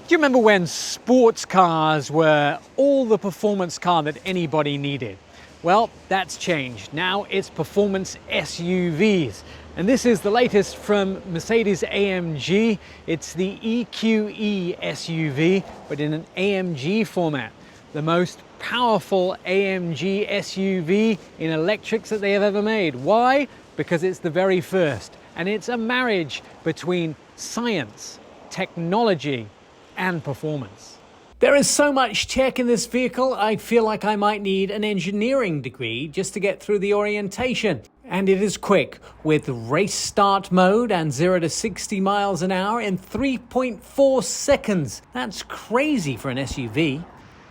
Do you remember when sports cars were all the performance car that anybody needed? Well, that's changed. Now it's performance SUVs. And this is the latest from Mercedes-AMG. It's the EQE SUV, but in an AMG format. The most powerful AMG SUV in electrics that they have ever made. Why? Because it's the very first. And it's a marriage between science, technology, and performance. There is so much tech in this vehicle, I feel like I might need an engineering degree just to get through the orientation. And it is quick, with race start mode and 0 to 60 miles an hour in 3.4 seconds. That's crazy for an SUV.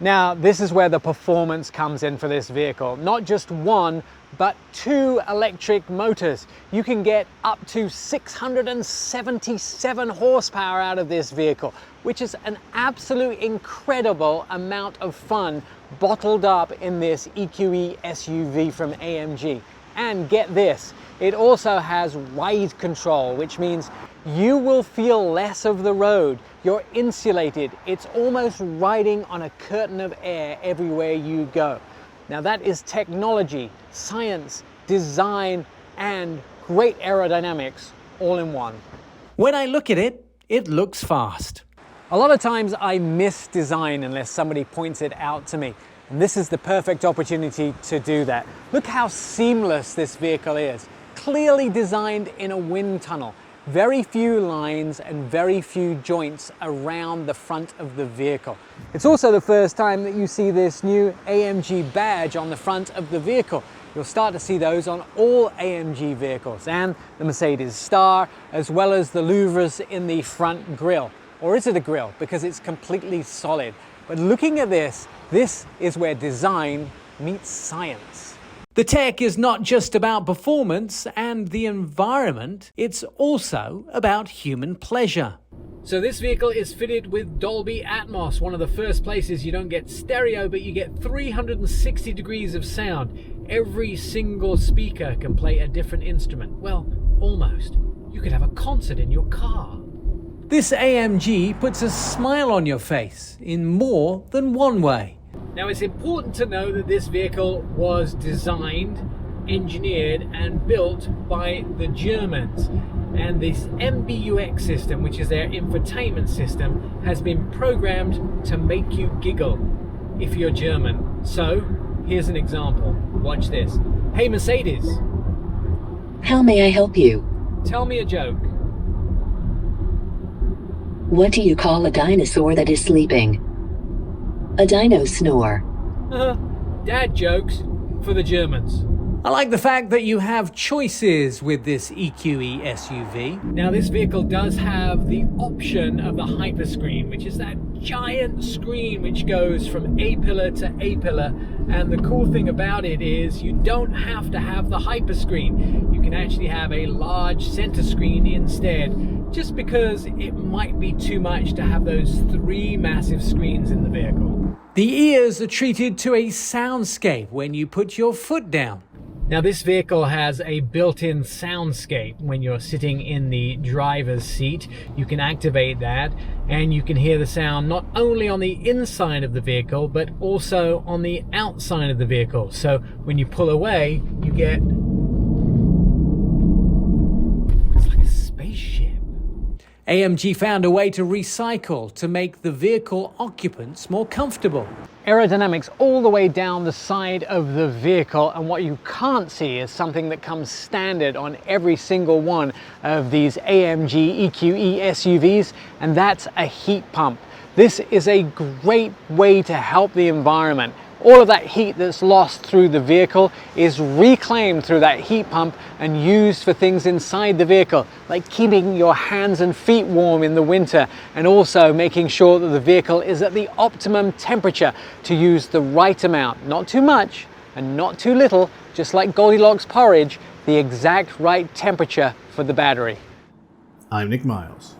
Now, this is where the performance comes in for this vehicle. Not just one, but 2 electric motors. You can get up to 677 horsepower out of this vehicle, which is an absolute incredible amount of fun bottled up in this EQE SUV from AMG. And get this, it also has ride control, which means you will feel less of the road. You're insulated. It's almost riding on a curtain of air everywhere you go. Now that is technology, science, design, and great aerodynamics all in one. When I look at it, it looks fast. A lot of times I miss design unless somebody points it out to me. And this is the perfect opportunity to do that. Look how seamless this vehicle is. Clearly designed in a wind tunnel. Very few lines and very few joints around the front of the vehicle. It's also the first time that you see this new AMG badge on the front of the vehicle. You'll start to see those on all AMG vehicles and the Mercedes star, as well as the louvres in the front grille. Or is it a grille? Because it's completely solid. But looking at this, this is where design meets science. The tech is not just about performance and the environment, it's also about human pleasure. So this vehicle is fitted with Dolby Atmos, one of the first places you don't get stereo, but you get 360 degrees of sound. Every single speaker can play a different instrument. Well, almost. You could have a concert in your car. This AMG puts a smile on your face in more than one way. Now, it's important to know that this vehicle was designed, engineered and built by the Germans. And this MBUX system, which is their infotainment system, has been programmed to make you giggle if you're German. So, here's an example. Watch this. Hey Mercedes. How may I help you? Tell me a joke. What do you call a dinosaur that is sleeping? A dino snore. Dad jokes for the Germans. I like the fact that you have choices with this EQE SUV. Now this vehicle does have the option of the hyperscreen, which is that giant screen which goes from A-pillar to A-pillar. And the cool thing about it is you don't have to have the hyperscreen. You can actually have a large center screen instead, just because it might be too much to have those 3 massive screens in the vehicle. The ears are treated to a soundscape when you put your foot down. Now this vehicle has a built-in soundscape. When you're sitting in the driver's seat, you can activate that and you can hear the sound not only on the inside of the vehicle, but also on the outside of the vehicle. So when you pull away, you get... it's like a spaceship. AMG found a way to recycle to make the vehicle occupants more comfortable. Aerodynamics all the way down the side of the vehicle, and what you can't see is something that comes standard on every single one of these AMG EQE SUVs, and that's a heat pump. This is a great way to help the environment. All of that heat that's lost through the vehicle is reclaimed through that heat pump and used for things inside the vehicle, like keeping your hands and feet warm in the winter, and also making sure that the vehicle is at the optimum temperature to use the right amount, not too much and not too little, just like Goldilocks porridge, the exact right temperature for the battery. I'm Nick Miles.